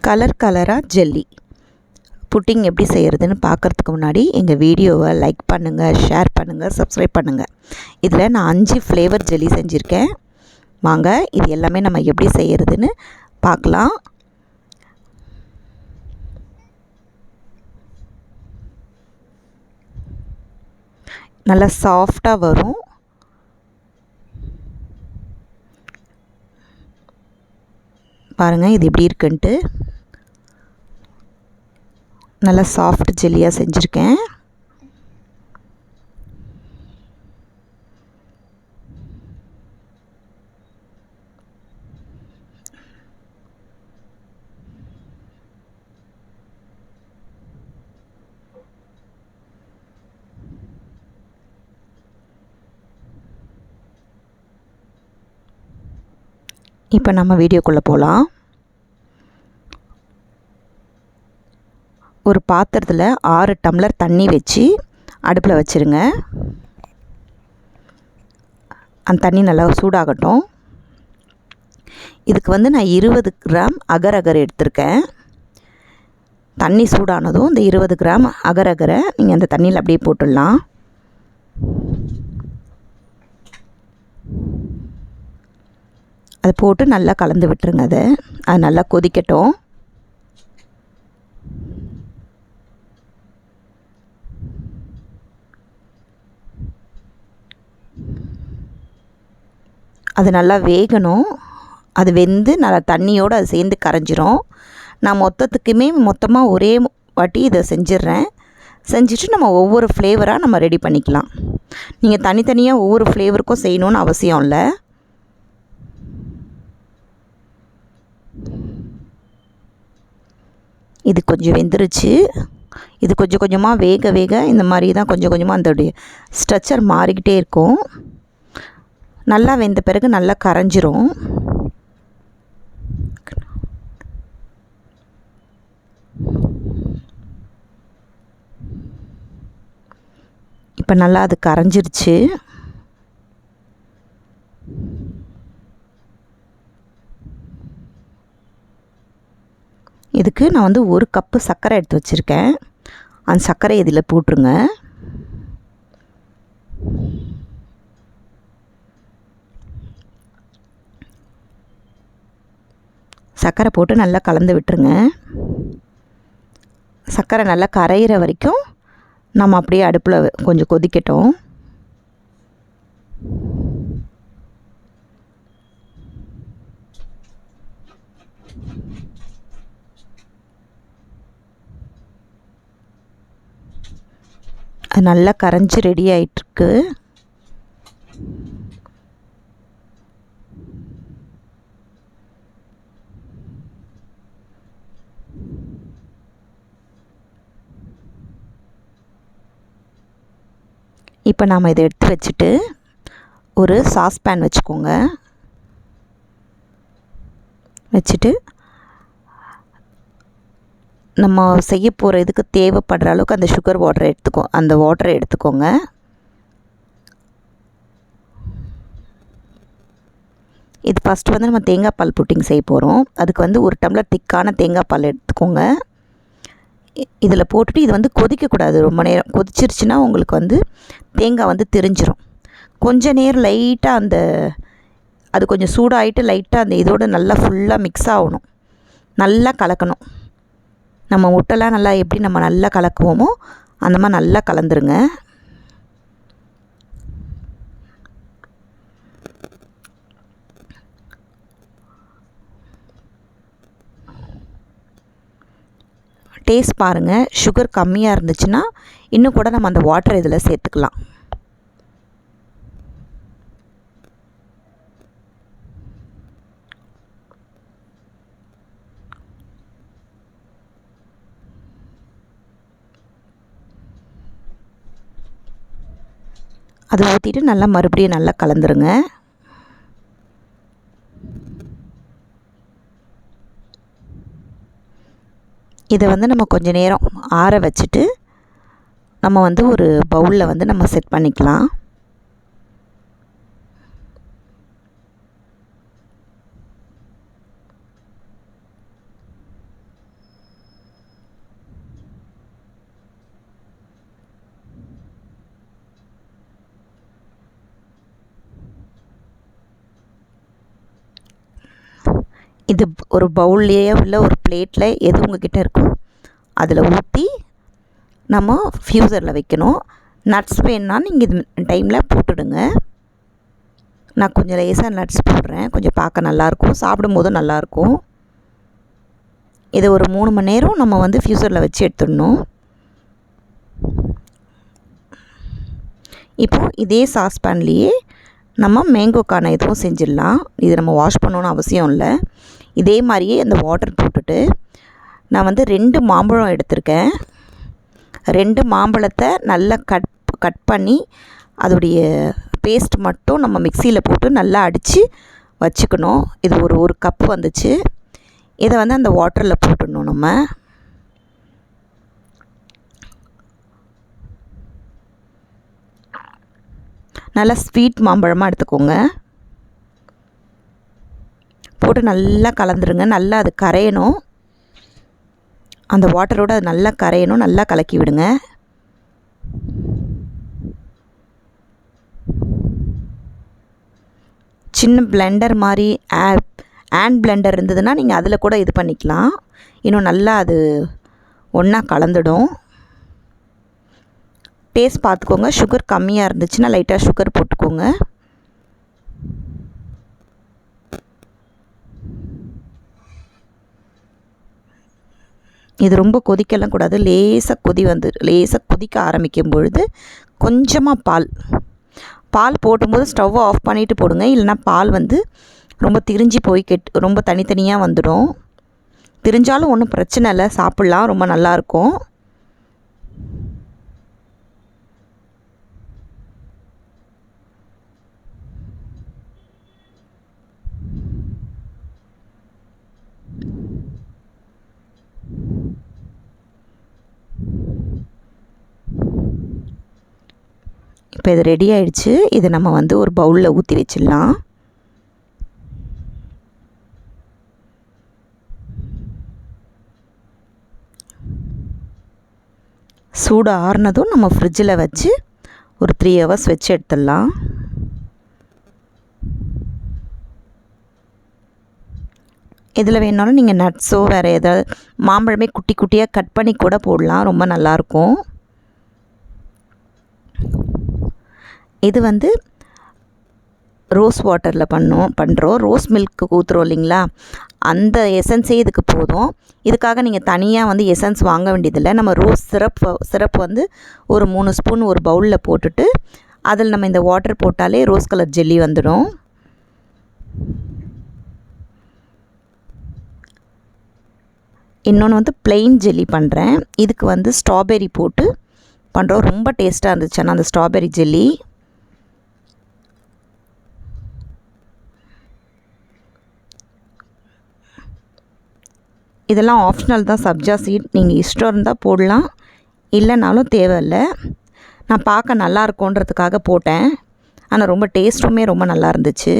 கலராக jelly pudding எப்படி செய்கிறதுன்னு பார்க்குறதுக்கு முன்னாடி எங்கள் வீடியோவை லைக் பண்ணுங்கள், ஷேர் பண்ணுங்கள், சப்ஸ்கிரைப் பண்ணுங்கள். இதில் நான் 5 ஃப்ளேவர் ஜெல்லி செஞ்சுருக்கேன். வாங்க இது எல்லாமே நம்ம எப்படி செய்கிறதுன்னு பார்க்கலாம். நல்லா சாஃப்டாக வரும். பாருங்கள் இது எப்படி இருக்குன்ட்டு. நல்லா சாஃப்ட் ஜெல்லியாக செஞ்சுருக்கேன். இப்போ நம்ம வீடியோக்குள்ளே போகலாம். ஒரு பாத்திரத்தில் 6 டம்ளர் தண்ணி வச்சு அடுப்பில் வச்சுருங்க. அந்த தண்ணி நல்லா சூடாகட்டும். இதுக்கு நான் 20 கிராம் அகர் எடுத்திருக்கேன். தண்ணி சூடானதும் இந்த 20 கிராம் அகரை நீங்கள் அந்த தண்ணியில் அப்படியே போட்டுடலாம். அதை போட்டு நல்லா கலந்து விட்டுருங்க. அது நல்லா கொதிக்கட்டும். அது நல்லா வேகணும். அது வெந்து நல்லா தண்ணியோடு அது சேர்ந்து கரைஞ்சிரும். நான் மொத்தமாக ஒரே வாட்டி இதை செஞ்சிடுறேன். செஞ்சுட்டு நம்ம ஒவ்வொரு ஃப்ளேவராக நம்ம ரெடி பண்ணிக்கலாம். நீங்கள் தனித்தனியாக ஒவ்வொரு ஃப்ளேவருக்கும் செய்யணுன்னு அவசியம் இல்லை. இது கொஞ்சம் வெந்துருச்சு. இது கொஞ்சம் கொஞ்சமாக வேக இந்த மாதிரி தான் கொஞ்சம் கொஞ்சமாக அதோடைய ஸ்ட்ரக்சர் மாறிக்கிட்டே இருக்கும். நல்லா வெந்த பிறகு நல்லா கரைஞ்சிரும். இப்போ நல்லா அது கரைஞ்சிருச்சு. இதுக்கு நான் 1 கப்பு சர்க்கரை எடுத்து வச்சுருக்கேன். அந்த சர்க்கரை இதில் போட்டுருங்க. சர்க்கரை போட்டு நல்லா கலந்து விட்டுருங்க. சர்க்கரை நல்லா கரையிற வரைக்கும் நம்ம அப்படியே அடுப்பில் கொஞ்சம் கொதிக்கட்டும். அது நல்லா கரைஞ்சி ரெடி ஆகிட்டுருக்கு. இப்போ நாம் இதை எடுத்து வச்சுட்டு ஒரு சாஸ்பேன் வச்சுக்கோங்க. வச்சுட்டு நம்ம செய்ய போகிற இதுக்கு தேவைப்படுற அளவுக்கு அந்த சுகர் வாட்டரை எடுத்துக்கோங்க. இது ஃபஸ்ட்டு நம்ம தேங்காய் பால் புட்டிங் செய்ய போகிறோம். அதுக்கு 1 டம்ளர் திக்கான தேங்காய் பால் எடுத்துக்கோங்க. இதில் போட்டுட்டு இது கொதிக்கக்கூடாது. ரொம்ப நேரம் கொதிச்சிருச்சுன்னா உங்களுக்கு தேங்காய் திரிஞ்சிரும். கொஞ்ச நேரம் லைட்டாக அது கொஞ்சம் சூடாகிட்டு லைட்டாக அந்த இதோடு நல்லா ஃபுல்லாக மிக்ஸ் ஆகணும். நல்லா கலக்கணும். நம்ம முட்டைலாம் நல்லா எப்படி நம்ம நல்லா கலக்குவோமோ அந்த மாதிரி நல்லா கலந்துருங்க. டேஸ்ட் பாருங்கள். சுகர் கம்மியாக இருந்துச்சுன்னா இன்னும் கூட நம்ம அந்த வாட்டர் இதில் சேர்த்துக்கலாம். அதை ஊற்றிட்டு நல்லா மறுபடியும் நல்லா கலந்துருங்க. இதை நம்ம கொஞ்ச நேரம் ஆற வச்சுட்டு நம்ம ஒரு பவுலில் நம்ம செட் பண்ணிக்கலாம். இது ஒரு பவுல்லையே உள்ள ஒரு பிளேட்டில் எது உங்ககிட்ட இருக்கோ அதில் ஊற்றி நம்ம ஃப்யூசரில் வைக்கணும். நட்ஸ் வேணுன்னா நீங்கள் இது டைமில் போட்டுடுங்க. நான் கொஞ்சம் லேசாக நட்ஸ் போடுறேன், கொஞ்சம் பார்க்க நல்லாயிருக்கும், சாப்பிடும்போதும் நல்லாயிருக்கும். இதை ஒரு 3 மணி நேரம் நம்ம வந்து ஃப்யூசரில் வச்சு எடுத்துடணும். இப்போது இதே சாஸ்பேன்லேயே நம்ம மேங்கோக்கான இதுவும் செஞ்சிடலாம். இது நம்ம வாஷ் பண்ணணுன்னு அவசியம் இல்லை. இதே மாதிரியே அந்த வாட்டர் போட்டுட்டு நான் வந்து 2 மாம்பழம் எடுத்திருக்கேன். 2 மாம்பழத்தை நல்லா கட் பண்ணி அதோடைய பேஸ்ட் மட்டும் நம்ம மிக்சியில் போட்டு நல்லா அடித்து வச்சுக்கணும். இது ஒரு கப் வந்துச்சு. இதை வந்து அந்த வாட்டரில் போட்டுடணும். நம்ம நல்லா ஸ்வீட் மாம்பழமாக எடுத்துக்கோங்க. போட்டு நல்லா கலந்துருங்க. நல்லா அது கரையணும், அந்த வாட்டரோடு அது நல்லா கரையணும். நல்லா கலக்கி விடுங்க. சின்ன பிளெண்டர் மாதிரி ஹேண்ட் பிளெண்டர் இருந்ததுன்னா நீங்கள் அதில் கூட இது பண்ணிக்கலாம். இன்னும் நல்லா அது ஒன்றா கலந்துடும். டேஸ்ட் பார்த்துக்கோங்க. சுகர் கம்மியாக இருந்துச்சுன்னா லைட்டாக சுகர் போட்டுக்கோங்க. இது ரொம்ப கொதிக்கலாம் கூடாது. லேசாக கொதிக்க ஆரம்பிக்கும் பொழுது கொஞ்சமாக பால் போடும்போது ஸ்டவ்வை ஆஃப் பண்ணிவிட்டு போடுங்க. இல்லைனா பால் வந்து ரொம்ப திரிஞ்சு போய் ரொம்ப தனித்தனியாக வந்துடும். திரிஞ்சாலும் ஒன்றும் பிரச்சனை இல்லை, சாப்பிட்லாம், ரொம்ப நல்லாயிருக்கும். இப்போ இது ரெடி ஆயிடுச்சு. இதை நம்ம வந்து ஒரு பவுலில் ஊற்றி வச்சிடலாம். சூடு ஆறுனதும் நம்ம ஃப்ரிட்ஜில் வச்சு ஒரு 3 hours வச்சு எடுத்துடலாம். இதில் வேணாலும் நீங்கள் நட்ஸோ வேறு ஏதாவது மாம்பழமே குட்டி குட்டியாக கட் பண்ணி கூட போடலாம், ரொம்ப நல்லாயிருக்கும். இது வந்து ரோஸ் வாட்டரில் பண்ணுறோம். ரோஸ் மில்க்கு ஊற்றுறோம் இல்லைங்களா, அந்த எசன்ஸே இதுக்கு போதும். இதுக்காக நீங்கள் தனியாக வந்து எசன்ஸ் வாங்க வேண்டியதில்லை. நம்ம ரோஸ் சிரப் வந்து ஒரு 3 ஸ்பூன் ஒரு பவுலில் போட்டுட்டு அதில் நம்ம இந்த வாட்டர் போட்டாலே ரோஸ் கலர் ஜெல்லி வந்துடும். இன்னொன்று வந்து ப்ளெயின் ஜெல்லி பண்ணுறேன். இதுக்கு வந்து ஸ்ட்ராபெரி போட்டு பண்ணுறோம். ரொம்ப டேஸ்ட்டாக இருந்துச்சு ஆனால் அந்த ஸ்ட்ராபெரி ஜெல்லி. இதெல்லாம் ஆப்ஷனல் தான். சப்ஜா சீட் நீங்கள் இஷ்டம் இருந்தால் போடலாம், இல்லைனாலும் தேவையில்லை. நான் பார்க்க நல்லா இருக்குன்றதுக்காக போட்டேன். ஆனால் ரொம்ப டேஸ்ட்டுமே ரொம்ப நல்லா இருந்துச்சு.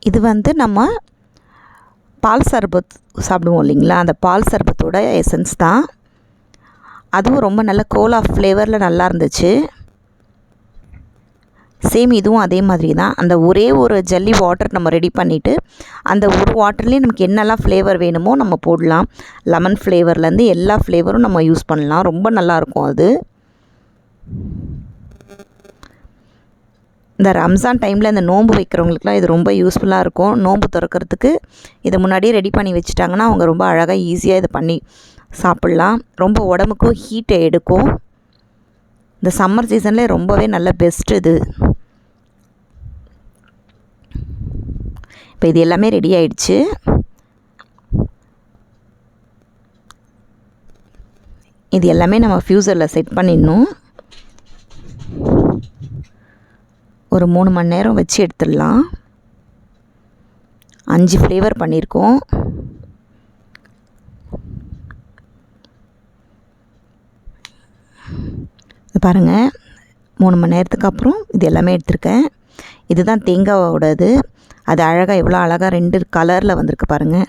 இது வந்து நம்ம பால் சர்பத் சாப்பிடுவோம் இல்லைங்களா, அந்த பால் சர்பத்தோட எசன்ஸ் தான். அதுவும் ரொம்ப நல்ல கோலா ஃப்ளேவரில் நல்லா இருந்துச்சு. சேம் இதுவும் அதே மாதிரி தான். அந்த ஒரே ஒரு ஜல்லி வாட்டர் நம்ம ரெடி பண்ணிவிட்டு அந்த ஒரு வாட்டர்லேயே நமக்கு என்னெல்லாம் ஃப்ளேவர் வேணுமோ நம்ம போடலாம். லெமன் ஃப்ளேவர்லேருந்து எல்லா ஃப்ளேவரும் நம்ம யூஸ் பண்ணலாம். ரொம்ப நல்லாயிருக்கும் அது. இந்த ரம்ஜான் டைமில் இந்த நோன்பு வைக்கிறவங்களுக்குலாம் இது ரொம்ப யூஸ்ஃபுல்லாக இருக்கும். நோன்பு திறக்கிறதுக்கு இதை முன்னாடியே ரெடி பண்ணி வச்சுட்டாங்கன்னா அவங்க ரொம்ப அழகாக ஈஸியாக இதை பண்ணி சாப்பிட்லாம். ரொம்ப உடம்புக்கும் ஹீட்டை எடுக்கும். இந்த சம்மர் சீசனில் ரொம்பவே நல்ல பெஸ்ட் இது. இப்போ இது எல்லாமே ரெடி ஆயிடுச்சு. இது எல்லாமே நம்ம ஃப்யூசரில் செட் பண்ணிடணும். ஒரு 3 மணி நேரம் வச்சு எடுத்துடலாம். 5 ஃப்ளேவர் பண்ணியிருக்கோம். பாருங்கள், 3 மணி நேரத்துக்கு அப்புறம் இது எல்லாமே எடுத்திருக்கேன். இதுதான் தேங்காவோடது. அது அழகாக எவ்வளோ அழகாக 2 கலரில் வந்திருக்கு பாருங்கள்.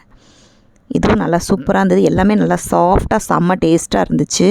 இதுவும் நல்லா சூப்பராக இருந்தது. எல்லாமே நல்லா சாஃப்டாக செம்ம டேஸ்ட்டாக இருந்துச்சு.